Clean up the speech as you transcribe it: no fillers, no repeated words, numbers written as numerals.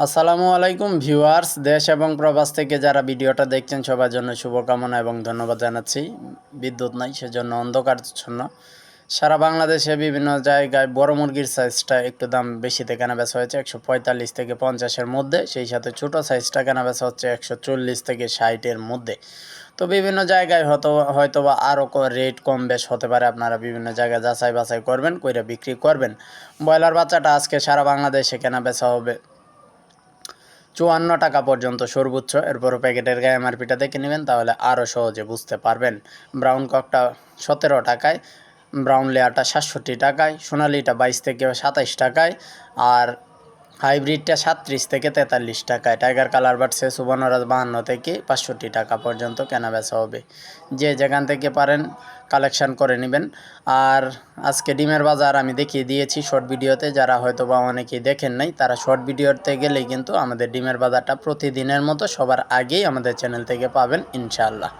আসসালামু আলাইকুম ভিউয়ার্স, দেশ এবং প্রবাস থেকে যারা ভিডিওটা দেখছেন সবার জন্য শুভকামনা এবং ধন্যবাদ জানাচ্ছি। বিদ্যুৎ নাই, সেজন্য অন্ধকারাচ্ছন্ন। সারা বাংলাদেশে বিভিন্ন জায়গায় বড় মুরগির সাইজটা একটু দাম বেশিতে কেনাবেচা হয়েছে 145 থেকে 50-এর মধ্যে, সেই সাথে ছোট সাইজটা কেনাবেচা হচ্ছে 140 থেকে 60-এর মধ্যে। তো বিভিন্ন জায়গায় হয়তোবা আরও রেট কম বেশ হতে পারে, আপনারা বিভিন্ন জায়গায় যাচাই বাছাই করবেন, কইরা বিক্রি করবেন। ব্রয়লার বাচ্চাটা আজকে সারা বাংলাদেশে কেনাবেচা হবে 54 টাকা পর্যন্ত সর্বোচ্চ। এরপরও প্যাকেটের গায়ে এমআরপিটা দেখে নেবেন, তাহলে আরও সহজে বুঝতে পারবেন। ব্রাউন ককটা 17 টাকায়, ব্রাউন লেয়ারটা 67 টাকায়, সোনালিটা 22 থেকে 27 টাকায়, আর হাইব্রিডটা 37 থেকে 43 টাকায়। টাইগার কালার বাড়ছে সুবর্ণরাজ 52 থেকে 65 টাকা পর্যন্ত কেনাবেচা হবে। যে যেখান থেকে পারেন কালেকশান করে নেবেন। আর আজকে ডিমের বাজার আমি দেখিয়ে দিয়েছি শর্ট ভিডিওতে, যারা হয়তো বা অনেকেই দেখেন নাই, তারা শর্ট ভিডিওতে গেলেই কিন্তু আমাদের ডিমের বাজারটা প্রতিদিনের মতো সবার আগেই আমাদের চ্যানেল থেকে পাবেন ইনশাআল্লাহ।